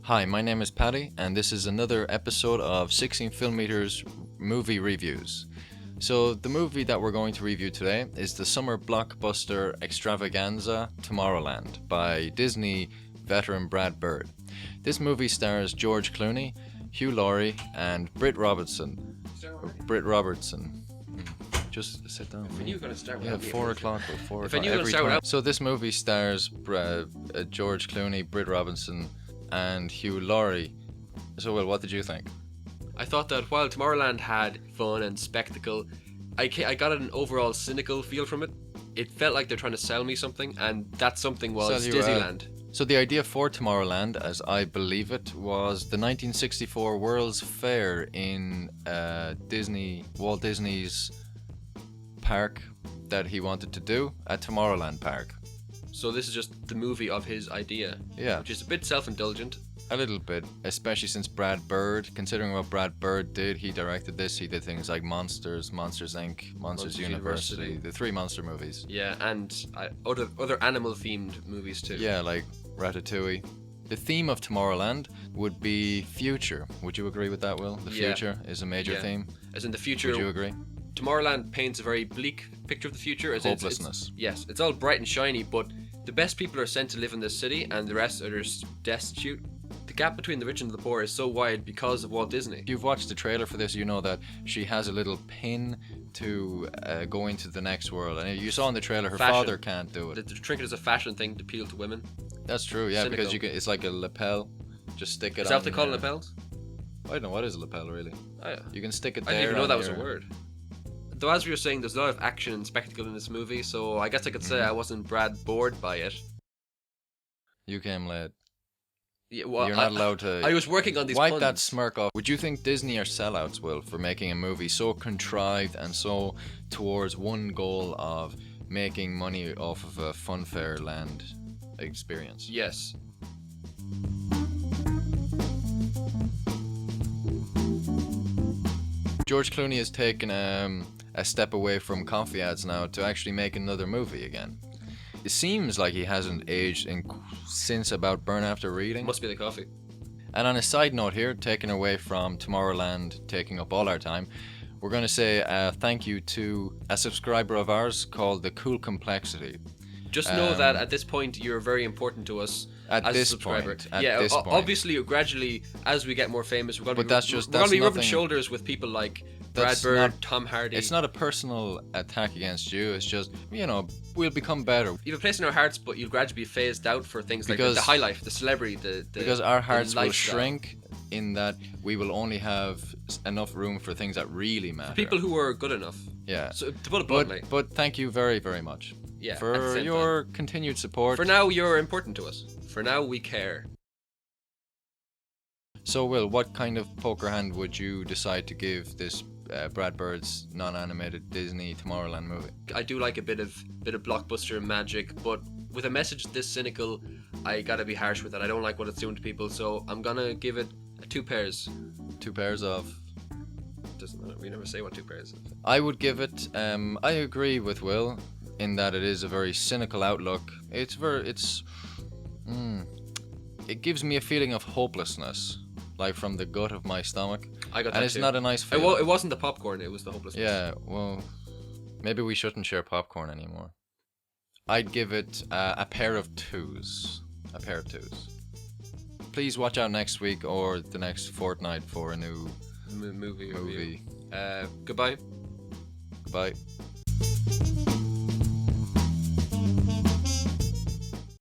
Hi, my name is Paddy, and this is another episode of 16Filmmeter's movie reviews. So, the movie that we're going to review today is the summer blockbuster extravaganza Tomorrowland by Disney veteran Brad Bird. This movie stars George Clooney, Hugh Laurie, and Britt Robertson. Just sit down. If I knew you were going to start Yeah, without me, 4 o'clock or 4 If I o'clock knew you were every gonna start time. without- So this movie stars George Clooney, Britt Robinson, and Hugh Laurie. So, Will, what did you think? I thought that while Tomorrowland had fun and spectacle, I got an overall cynical feel from it. It felt like they're trying to sell me something, and that something was Sell you, Disneyland. So the idea for Tomorrowland, as I believe it, was the 1964 World's Fair in Walt Disney's park that he wanted to do at Tomorrowland Park. So this is just the movie of his idea, Yeah, which is a bit self-indulgent. a little bit, especially since Brad Bird, considering what Brad Bird did, he directed this, he did things like Monsters, Monsters Inc., Monsters University, the 3 monster movies. Yeah, and other animal-themed movies too. Yeah, like Ratatouille. The theme of Tomorrowland would be future. Would you agree with that, Will? The Yeah. future is a major Yeah. theme. As in the future, Would you agree? Tomorrowland paints a very bleak picture of the future. As Hopelessness. Yes, it's all bright and shiny, but the best people are sent to live in this city, and the rest are just destitute. The gap between the rich and the poor is so wide because of Walt Disney. If you've watched the trailer for this, you know that she has a little pin to go into the next world. And you saw in the trailer her Fashion. father can't do The it. trinket is a fashion thing to appeal to women. That's true, yeah, Cynical. because it's like a lapel. Just stick it Is on. that what they call lapels? I don't know, what is a lapel really? Oh, yeah. You can stick it I there. didn't even know on that was a your- word. Though, as we were saying, there's a lot of action and spectacle in this movie, so I guess I could say I wasn't bored by it. You came late. Yeah, well, You're not allowed to. I was working on these Wipe puns. that smirk off. Would you think Disney are sellouts, Will, for making a movie so contrived and so towards one goal of making money off of a funfair land experience? Yes. George Clooney has taken a step away from coffee ads now to actually make another movie again. It seems like he hasn't aged since about Burn After Reading. Must be the coffee. And on a side note here, taken away from Tomorrowland taking up all our time, we're going to say thank you to a subscriber of ours called The Cool Complexity. Just know that at this point you're very important to us At as a this subscriber. point, at yeah, this point. obviously, gradually, as we get more famous, we're But going that's to just- be rubbing nothing- shoulders with people like Brad That's Bird, not- Tom Hardy. It's not a personal attack against you, it's just, we'll become better. You have a place in our hearts, but you'll gradually be phased out for things like Because- the high life, the celebrity, the Because our hearts will lifestyle. shrink in that we will only have enough room for things that really matter. People who are good enough. Yeah. So to put it bluntly, But thank you very, very much yeah, at the for same your continued support. time. For now, you're important to us. For now, we care. So, Will, what kind of poker hand would you decide to give this Brad Bird's non-animated Disney Tomorrowland movie? I do like a bit of blockbuster magic, but with a message this cynical, I gotta be harsh with it. I don't like what it's doing to people, so I'm gonna give it 2 pairs. 2 pairs of... Doesn't matter. We never say what 2 pairs. I would give it... I agree with Will in that it is a very cynical outlook. It gives me a feeling of hopelessness, like from the gut of my stomach. I got that And it's too. not a nice feeling. It wasn't the popcorn. It was the hopelessness. Yeah, well, maybe we shouldn't share popcorn anymore. I'd give it a pair of 2s. A pair of 2s. Please watch out next week or the next fortnight for a new Movie. movie. Goodbye. Goodbye.